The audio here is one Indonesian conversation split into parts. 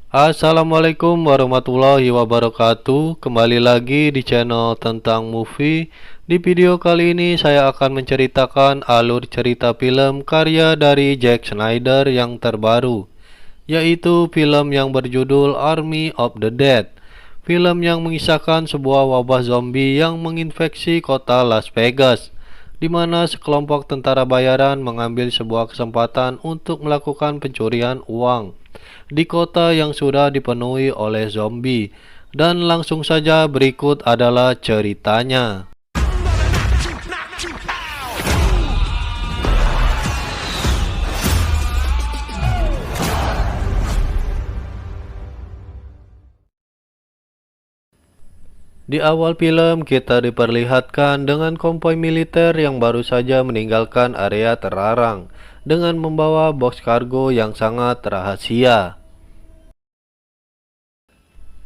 Assalamualaikum warahmatullahi wabarakatuh. Kembali lagi di channel tentang movie. Di video kali ini saya akan menceritakan alur cerita film karya dari Zack Snyder yang terbaru, yaitu film yang berjudul Army of the Dead. Film yang mengisahkan sebuah wabah zombie yang menginfeksi kota Las Vegas, di mana sekelompok tentara bayaran mengambil sebuah kesempatan untuk melakukan pencurian uang di kota yang sudah dipenuhi oleh zombie. Dan langsung saja berikut adalah ceritanya. Di awal film kita diperlihatkan dengan konvoi militer yang baru saja meninggalkan area terlarang dengan membawa box kargo yang sangat rahasia.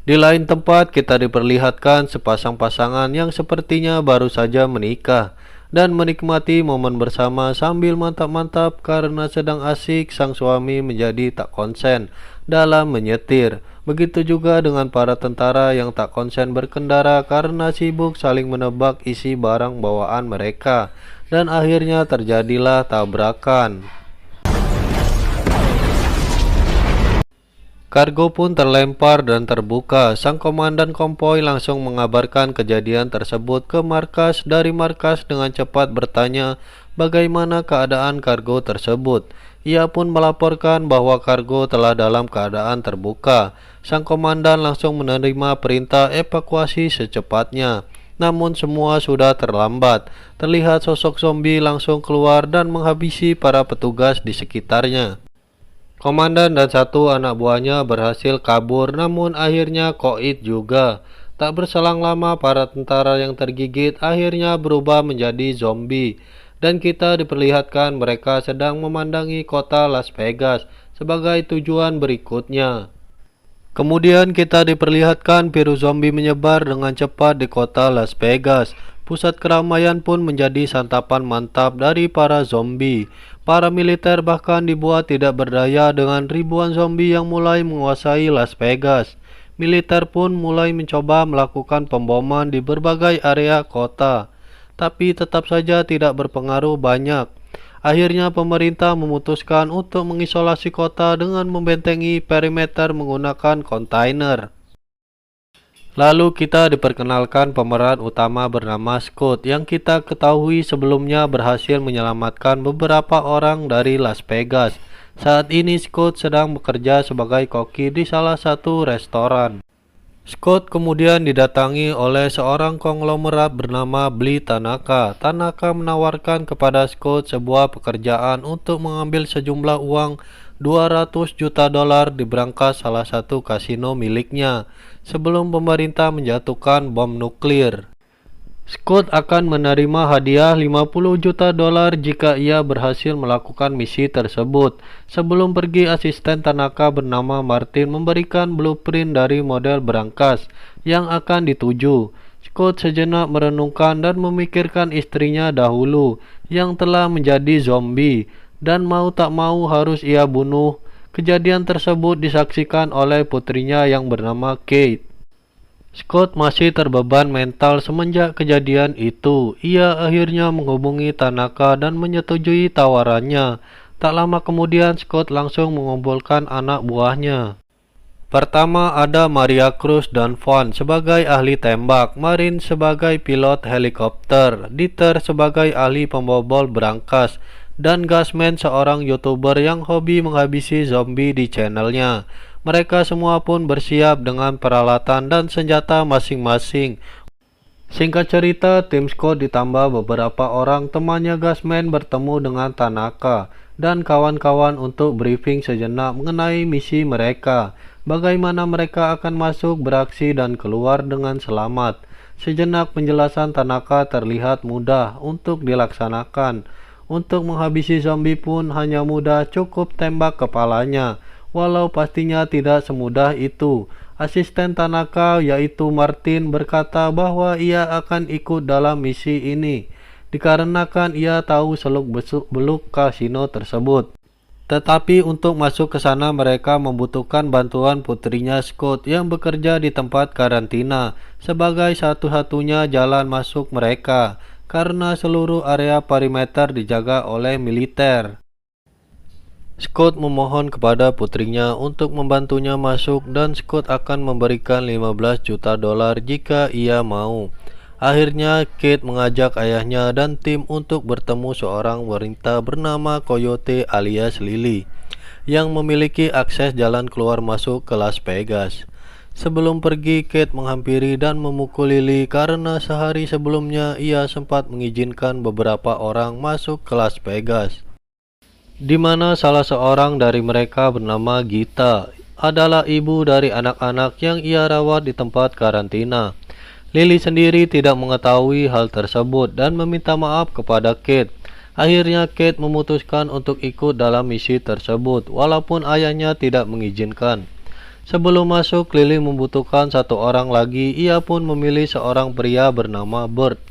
Di lain tempat kita diperlihatkan sepasang pasangan yang sepertinya baru saja menikah dan menikmati momen bersama sambil mantap-mantap karena sedang asik sang suami menjadi tak konsen dalam menyetir. Begitu juga dengan para tentara yang tak konsen berkendara karena sibuk saling menebak isi barang bawaan mereka, dan akhirnya terjadilah tabrakan. Kargo pun terlempar dan terbuka. Sang komandan konvoi langsung mengabarkan kejadian tersebut ke markas. Dari markas dengan cepat bertanya bagaimana keadaan kargo tersebut. Ia pun melaporkan bahwa kargo telah dalam keadaan terbuka. Sang komandan langsung menerima perintah evakuasi secepatnya. Namun semua sudah terlambat. Terlihat sosok zombie langsung keluar dan menghabisi para petugas di sekitarnya. Komandan dan satu anak buahnya berhasil kabur, namun akhirnya koit juga. Tak berselang lama para tentara yang tergigit akhirnya berubah menjadi zombie, dan kita diperlihatkan mereka sedang memandangi kota Las Vegas sebagai tujuan berikutnya. Kemudian kita diperlihatkan virus zombie menyebar dengan cepat di kota Las Vegas. Pusat keramaian pun menjadi santapan mantap dari para zombie. Para militer bahkan dibuat tidak berdaya dengan ribuan zombie yang mulai menguasai Las Vegas. Militer pun mulai mencoba melakukan pemboman di berbagai area kota, tapi tetap saja tidak berpengaruh banyak. Akhirnya pemerintah memutuskan untuk mengisolasi kota dengan membentengi perimeter menggunakan kontainer. Lalu kita diperkenalkan pemeran utama bernama Scott yang kita ketahui sebelumnya berhasil menyelamatkan beberapa orang dari Las Vegas. Saat ini Scott sedang bekerja sebagai koki di salah satu restoran. Scott kemudian didatangi oleh seorang konglomerat bernama Blee Tanaka. Tanaka menawarkan kepada Scott sebuah pekerjaan untuk mengambil sejumlah uang $200 juta di berangkas salah satu kasino miliknya sebelum pemerintah menjatuhkan bom nuklir. Scott akan menerima hadiah $50 juta jika ia berhasil melakukan misi tersebut. Sebelum pergi, asisten Tanaka bernama Martin memberikan blueprint dari model berangkas yang akan dituju. Scott sejenak merenungkan dan memikirkan istrinya dahulu yang telah menjadi zombie, dan mau tak mau harus ia bunuh. Kejadian tersebut disaksikan oleh putrinya yang bernama Kate. Scott masih terbeban mental semenjak kejadian itu. Ia akhirnya menghubungi Tanaka dan menyetujui tawarannya. Tak lama kemudian Scott langsung mengumpulkan anak buahnya. Pertama ada Maria Cruz dan Vaughn sebagai ahli tembak, Marin sebagai pilot helikopter, Dieter sebagai ahli pembobol berangkas, dan Gasman seorang YouTuber yang hobi menghabisi zombie di channelnya. Mereka semua pun bersiap dengan peralatan dan senjata masing-masing. Singkat cerita, tim Scott ditambah beberapa orang temannya Gasman bertemu dengan Tanaka dan kawan-kawan untuk briefing sejenak mengenai misi mereka. Bagaimana mereka akan masuk, beraksi, dan keluar dengan selamat. Sejenak penjelasan Tanaka terlihat mudah untuk dilaksanakan. Untuk menghabisi zombie pun hanya mudah, cukup tembak kepalanya. Walau pastinya tidak semudah itu. Asisten Tanaka yaitu Martin berkata bahwa ia akan ikut dalam misi ini dikarenakan ia tahu seluk-beluk kasino tersebut. Tetapi untuk masuk ke sana mereka membutuhkan bantuan putrinya Scott yang bekerja di tempat karantina sebagai satu-satunya jalan masuk mereka karena seluruh area perimeter dijaga oleh militer. Scott memohon kepada putrinya untuk membantunya masuk dan Scott akan memberikan 15 juta dolar jika ia mau. Akhirnya Kate mengajak ayahnya dan tim untuk bertemu seorang wanita bernama Coyote alias Lily yang memiliki akses jalan keluar masuk ke Las Vegas. Sebelum pergi, Kate menghampiri dan memukul Lily karena sehari sebelumnya ia sempat mengizinkan beberapa orang masuk ke Las Vegas, di mana salah seorang dari mereka bernama Gita adalah ibu dari anak-anak yang ia rawat di tempat karantina. Lily sendiri tidak mengetahui hal tersebut dan meminta maaf kepada Kate. Akhirnya Kate memutuskan untuk ikut dalam misi tersebut walaupun ayahnya tidak mengizinkan. Sebelum masuk, Lily membutuhkan satu orang lagi. Ia pun memilih seorang pria bernama Bert,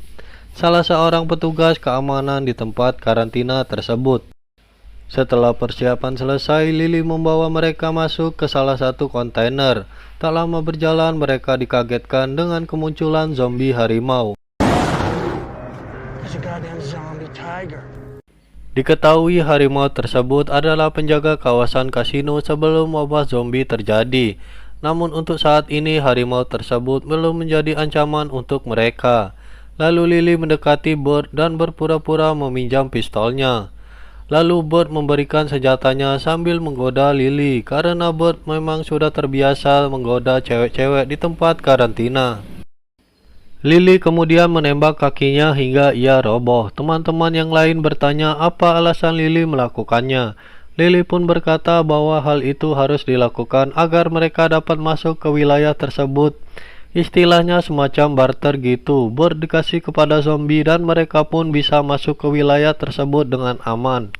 salah seorang petugas keamanan di tempat karantina tersebut. Setelah persiapan selesai, Lily membawa mereka masuk ke salah satu kontainer. Tak lama berjalan, mereka dikagetkan dengan kemunculan zombie harimau. Diketahui harimau tersebut adalah penjaga kawasan kasino sebelum wabah zombie terjadi. Namun untuk saat ini harimau tersebut belum menjadi ancaman untuk mereka. Lalu Lily mendekati Bert dan berpura-pura meminjam pistolnya. Lalu Bert memberikan senjatanya sambil menggoda Lily karena Bert memang sudah terbiasa menggoda cewek-cewek di tempat karantina. Lily kemudian menembak kakinya hingga ia roboh. Teman-teman yang lain bertanya apa alasan Lily melakukannya. Lily pun berkata bahwa hal itu harus dilakukan agar mereka dapat masuk ke wilayah tersebut. Istilahnya semacam barter gitu. Bert dikasih kepada zombie dan mereka pun bisa masuk ke wilayah tersebut dengan aman.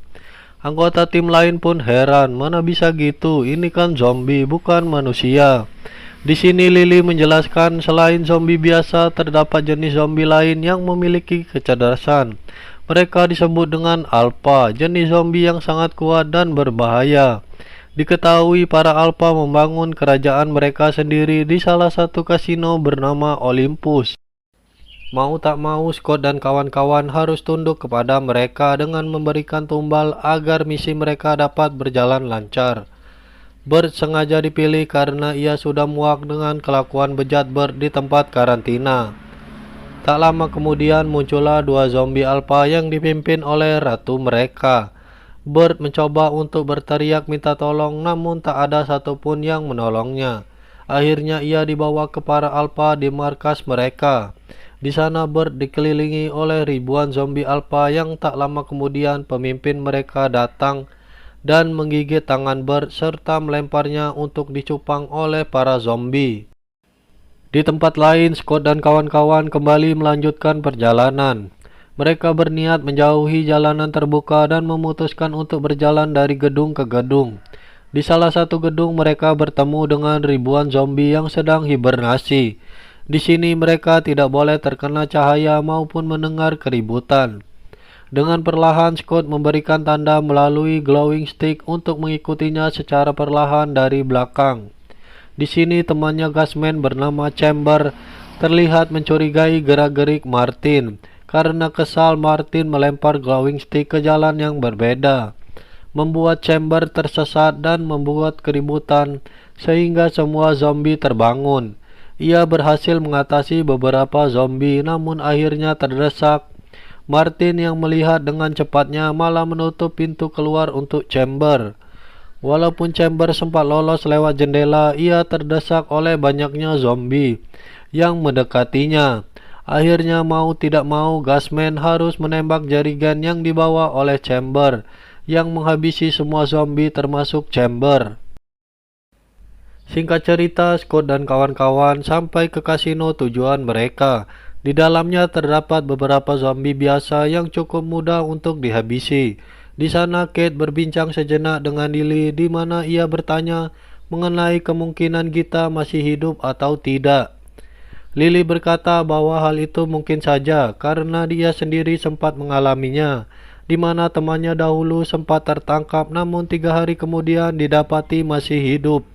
Anggota tim lain pun heran, mana bisa gitu, ini kan zombie bukan manusia. Di sini Lily menjelaskan selain zombie biasa terdapat jenis zombie lain yang memiliki kecerdasan. Mereka disebut dengan alpha, jenis zombie yang sangat kuat dan berbahaya. Diketahui para alpha membangun kerajaan mereka sendiri di salah satu kasino bernama Olympus. Mau tak mau, Scott dan kawan-kawan harus tunduk kepada mereka dengan memberikan tumbal agar misi mereka dapat berjalan lancar. Bert sengaja dipilih karena ia sudah muak dengan kelakuan bejat Bert di tempat karantina. Tak lama kemudian muncullah dua zombie alpha yang dipimpin oleh ratu mereka. Bert mencoba untuk berteriak minta tolong namun tak ada satupun yang menolongnya. Akhirnya ia dibawa ke para alpha di markas mereka. Di sana Bert dikelilingi oleh ribuan zombie alpha yang tak lama kemudian pemimpin mereka datang dan menggigit tangan Bert serta melemparnya untuk dicupang oleh para zombie. Di tempat lain, Scott dan kawan-kawan kembali melanjutkan perjalanan. Mereka berniat menjauhi jalanan terbuka dan memutuskan untuk berjalan dari gedung ke gedung. Di salah satu gedung mereka bertemu dengan ribuan zombie yang sedang hibernasi. Di sini mereka tidak boleh terkena cahaya maupun mendengar keributan. Dengan perlahan Scott memberikan tanda melalui glowing stick untuk mengikutinya secara perlahan dari belakang. Di sini temannya Gasman bernama Chamber terlihat mencurigai gerak-gerik Martin. Karena kesal, Martin melempar glowing stick ke jalan yang berbeda, membuat Chamber tersesat dan membuat keributan sehingga semua zombie terbangun. Ia berhasil mengatasi beberapa zombie namun akhirnya terdesak. Martin yang melihat dengan cepatnya malah menutup pintu keluar untuk Chamber. Walaupun Chamber sempat lolos lewat jendela, ia terdesak oleh banyaknya zombie yang mendekatinya. Akhirnya mau tidak mau Gasman harus menembak jarigan yang dibawa oleh Chamber yang menghabisi semua zombie termasuk Chamber. Singkat cerita, Scott dan kawan-kawan sampai ke kasino tujuan mereka. Di dalamnya terdapat beberapa zombie biasa yang cukup mudah untuk dihabisi. Di sana Kate berbincang sejenak dengan Lily di mana ia bertanya mengenai kemungkinan Gita masih hidup atau tidak. Lily berkata bahwa hal itu mungkin saja karena dia sendiri sempat mengalaminya. di mana temannya dahulu sempat tertangkap namun 3 hari kemudian didapati masih hidup.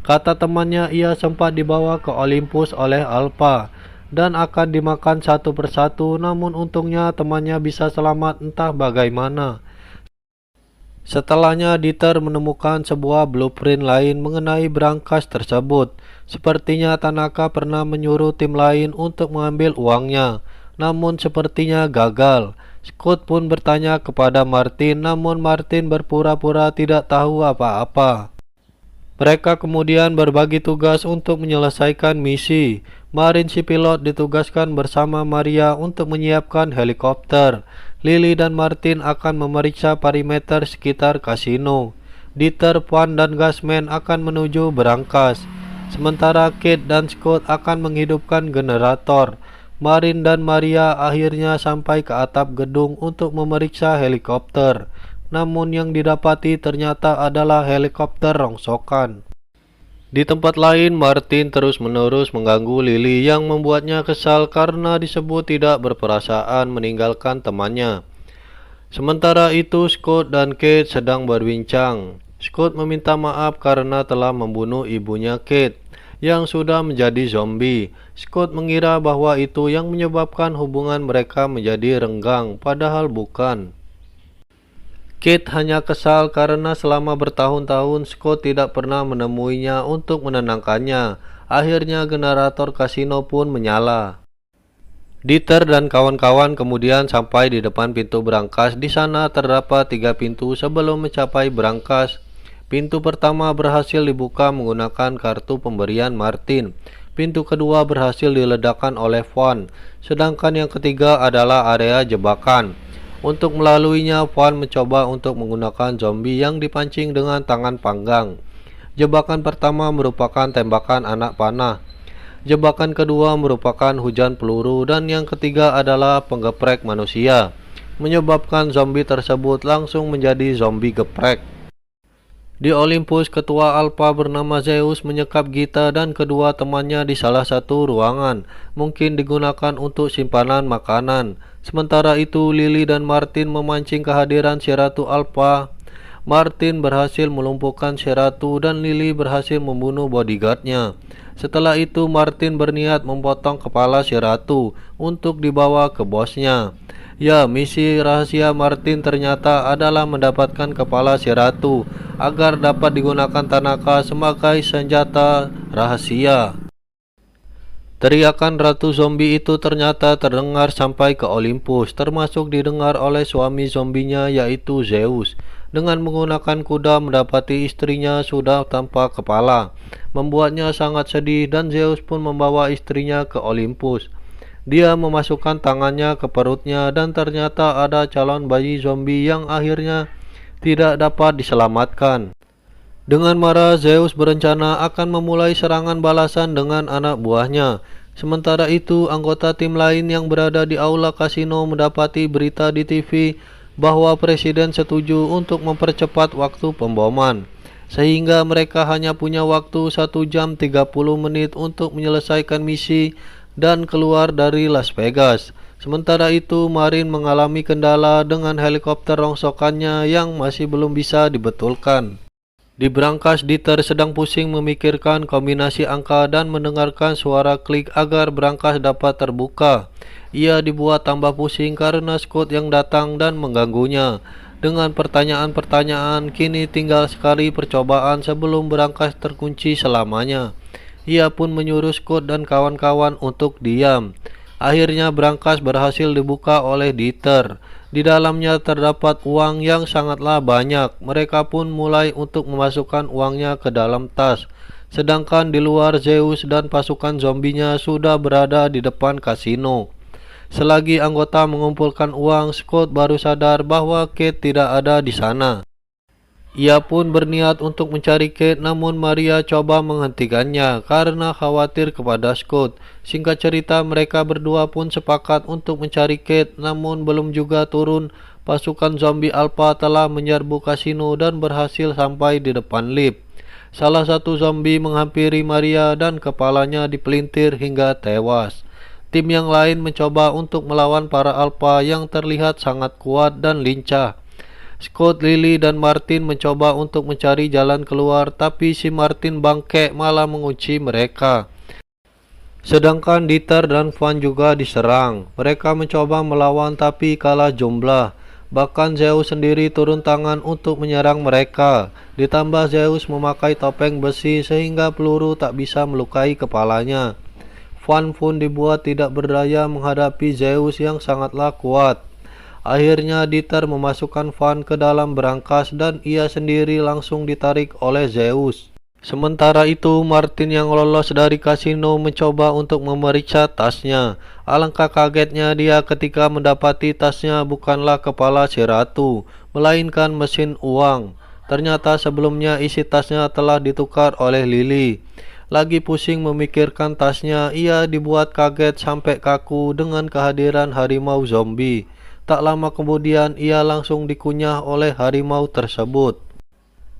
Kata temannya, ia sempat dibawa ke Olympus oleh Alpha dan akan dimakan satu persatu, namun untungnya temannya bisa selamat entah bagaimana. Setelahnya Dieter menemukan sebuah blueprint lain mengenai brankas tersebut. Sepertinya Tanaka pernah menyuruh tim lain untuk mengambil uangnya, namun sepertinya gagal. Scott pun bertanya kepada Martin, namun Martin berpura-pura tidak tahu apa-apa. Mereka kemudian berbagi tugas untuk menyelesaikan misi. Marin si pilot ditugaskan bersama Maria untuk menyiapkan helikopter. Lily dan Martin akan memeriksa perimeter sekitar kasino. Dieter, Van, dan Gasman akan menuju berangkas. Sementara Kate dan Scott akan menghidupkan generator. Marin dan Maria akhirnya sampai ke atap gedung untuk memeriksa helikopter. Namun yang didapati ternyata adalah helikopter rongsokan. Di tempat lain, Martin terus-menerus mengganggu Lily yang membuatnya kesal karena disebut tidak berperasaan meninggalkan temannya. Sementara itu, Scott dan Kate sedang berbincang. Scott meminta maaf karena telah membunuh ibunya Kate yang sudah menjadi zombie. Scott mengira bahwa itu yang menyebabkan hubungan mereka menjadi renggang, padahal bukan. Kate hanya kesal karena selama bertahun-tahun Scott tidak pernah menemuinya untuk menenangkannya. Akhirnya generator kasino pun menyala. Dieter dan kawan-kawan kemudian sampai di depan pintu berangkas. Di sana terdapat 3 pintu sebelum mencapai berangkas. Pintu pertama berhasil dibuka menggunakan kartu pemberian Martin. Pintu kedua berhasil diledakkan oleh Van. Sedangkan yang ketiga adalah area jebakan. Untuk melaluinya, Van mencoba untuk menggunakan zombie yang dipancing dengan tangan panggang. Jebakan pertama merupakan tembakan anak panah. Jebakan kedua merupakan hujan peluru dan yang ketiga adalah penggeprek manusia, menyebabkan zombie tersebut langsung menjadi zombie geprek. Di Olympus, ketua Alpha bernama Zeus menyekap Gita dan kedua temannya di salah satu ruangan, mungkin digunakan untuk simpanan makanan. Sementara itu, Lily dan Martin memancing kehadiran si Ratu Alpha. Martin berhasil melumpuhkan si Ratu dan Lily berhasil membunuh bodyguardnya. Setelah itu, Martin berniat memotong kepala si Ratu untuk dibawa ke bosnya. Ya, misi rahasia Martin ternyata adalah mendapatkan kepala si Ratu agar dapat digunakan Tanaka sebagai senjata rahasia. Teriakan Ratu Zombie itu ternyata terdengar sampai ke Olympus, termasuk didengar oleh suami zombinya yaitu Zeus. Dengan menggunakan kuda mendapati istrinya sudah tanpa kepala, membuatnya sangat sedih dan Zeus pun membawa istrinya ke Olympus. Dia memasukkan tangannya ke perutnya dan ternyata ada calon bayi zombie yang akhirnya tidak dapat diselamatkan. Dengan marah, Zeus berencana akan memulai serangan balasan dengan anak buahnya. Sementara itu, anggota tim lain yang berada di aula kasino mendapati berita di TV bahwa presiden setuju untuk mempercepat waktu pemboman, sehingga mereka hanya punya waktu 1 jam 30 menit untuk menyelesaikan misi dan keluar dari Las Vegas. Sementara itu, Marin mengalami kendala dengan helikopter rongsokannya yang masih belum bisa dibetulkan. Di berangkas, Dieter sedang pusing memikirkan kombinasi angka dan mendengarkan suara klik agar berangkas dapat terbuka. Ia dibuat tambah pusing karena Scott yang datang dan mengganggunya dengan pertanyaan-pertanyaan. Kini tinggal sekali percobaan sebelum berangkas terkunci selamanya. Ia pun menyuruh Scott dan kawan-kawan untuk diam. Akhirnya berangkas berhasil dibuka oleh Dieter. Di dalamnya terdapat uang yang sangatlah banyak. Mereka pun mulai untuk memasukkan uangnya ke dalam tas. Sedangkan di luar, Zeus dan pasukan zombinya sudah berada di depan kasino. Selagi anggota mengumpulkan uang, Scott baru sadar bahwa Kate tidak ada di sana. Ia pun berniat untuk mencari Kate, namun Maria coba menghentikannya karena khawatir kepada Scott. Singkat cerita, mereka berdua pun sepakat untuk mencari Kate, namun belum juga turun, pasukan zombie Alpha telah menyerbu kasino dan berhasil sampai di depan lift. Salah satu zombie menghampiri Maria dan kepalanya dipelintir hingga tewas. Tim yang lain mencoba untuk melawan para Alpha yang terlihat sangat kuat dan lincah. Scott, Lily, dan Martin mencoba untuk mencari jalan keluar, tapi si Martin bangke malah mengunci mereka. Sedangkan Dieter dan Van juga diserang. Mereka mencoba melawan tapi kalah jumlah. Bahkan Zeus sendiri turun tangan untuk menyerang mereka. Ditambah Zeus memakai topeng besi sehingga peluru tak bisa melukai kepalanya. Van pun dibuat tidak berdaya menghadapi Zeus yang sangatlah kuat. Akhirnya Dieter memasukkan Van ke dalam berangkas dan ia sendiri langsung ditarik oleh Zeus. Sementara itu, Martin yang lolos dari kasino mencoba untuk memeriksa tasnya. Alangkah kagetnya dia ketika mendapati tasnya bukanlah kepala si ratu, melainkan mesin uang. Ternyata sebelumnya isi tasnya telah ditukar oleh Lily. Lagi pusing memikirkan tasnya, ia dibuat kaget sampai kaku dengan kehadiran harimau zombie. Tak lama kemudian ia langsung dikunyah oleh harimau tersebut.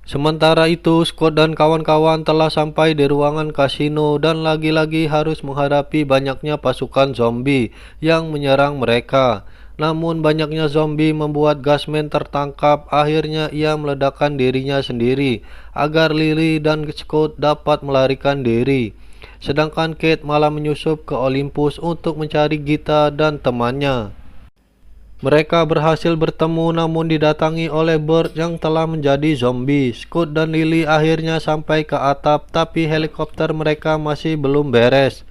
Sementara itu, Scott dan kawan-kawan telah sampai di ruangan kasino dan lagi-lagi harus menghadapi banyaknya pasukan zombie yang menyerang mereka. Namun banyaknya zombie membuat Gasman tertangkap. Akhirnya ia meledakkan dirinya sendiri agar Lily dan Scott dapat melarikan diri. Sedangkan Kate malah menyusup ke Olympus untuk mencari Gita dan temannya. Mereka berhasil bertemu namun didatangi oleh Bert yang telah menjadi zombie. Scott dan Lily akhirnya sampai ke atap, tapi helikopter mereka masih belum beres.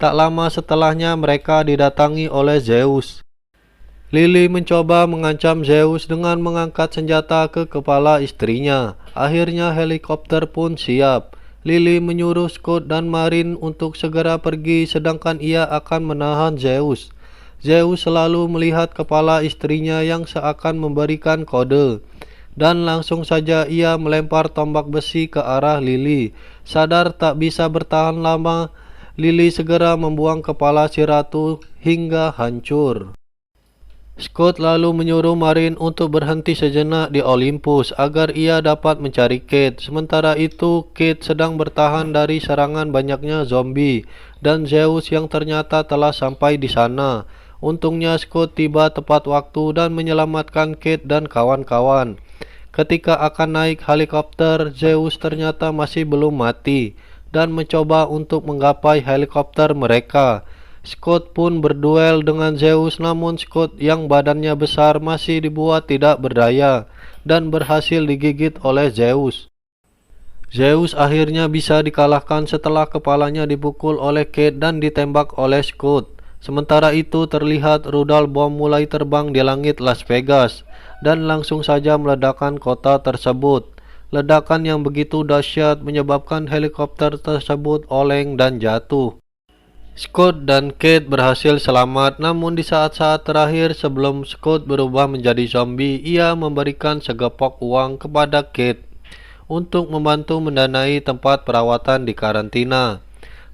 Tak lama setelahnya mereka didatangi oleh Zeus. Lily mencoba mengancam Zeus dengan mengangkat senjata ke kepala istrinya. Akhirnya helikopter pun siap. Lily menyuruh Scott dan Marin untuk segera pergi sedangkan ia akan menahan Zeus. Zeus selalu melihat kepala istrinya yang seakan memberikan kode. Dan langsung saja ia melempar tombak besi ke arah Lily. Sadar tak bisa bertahan lama, Lily segera membuang kepala si ratu hingga hancur. Scott lalu menyuruh Marin untuk berhenti sejenak di Olympus agar ia dapat mencari Kate. Sementara itu, Kate sedang bertahan dari serangan banyaknya zombie dan Zeus yang ternyata telah sampai di sana. Untungnya Scott tiba tepat waktu dan menyelamatkan Kate dan kawan-kawan. Ketika akan naik helikopter, Zeus ternyata masih belum mati dan mencoba untuk menggapai helikopter mereka. Scott pun berduel dengan Zeus, namun Scott yang badannya besar masih dibuat tidak berdaya dan berhasil digigit oleh Zeus. Zeus akhirnya bisa dikalahkan setelah kepalanya dipukul oleh Kate dan ditembak oleh Scott. Sementara itu terlihat rudal bom mulai terbang di langit Las Vegas dan langsung saja meledakkan kota tersebut. Ledakan yang begitu dahsyat menyebabkan helikopter tersebut oleng dan jatuh. Scott dan Kate berhasil selamat, namun di saat-saat terakhir sebelum Scott berubah menjadi zombie, ia memberikan segepok uang kepada Kate untuk membantu mendanai tempat perawatan di karantina.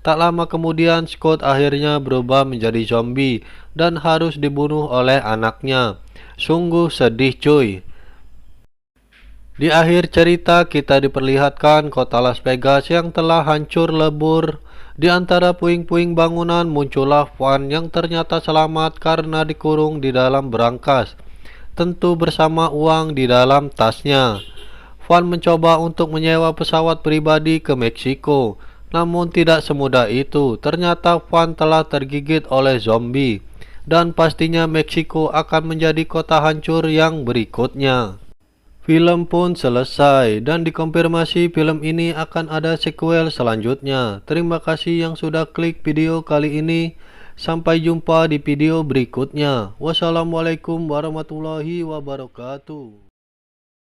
Tak lama kemudian Scott akhirnya berubah menjadi zombie dan harus dibunuh oleh anaknya. Sungguh sedih cuy. Di akhir cerita kita diperlihatkan kota Las Vegas yang telah hancur lebur. Di antara puing-puing bangunan muncullah Van yang ternyata selamat karena dikurung di dalam berangkas. Tentu bersama uang di dalam tasnya. Van mencoba untuk menyewa pesawat pribadi ke Meksiko. Namun tidak semudah itu, ternyata Van telah tergigit oleh zombie. Dan pastinya Meksiko akan menjadi kota hancur yang berikutnya. Film pun selesai dan dikonfirmasi film ini akan ada sequel selanjutnya. Terima kasih yang sudah klik video kali ini. Sampai jumpa di video berikutnya. Wassalamualaikum warahmatullahi wabarakatuh.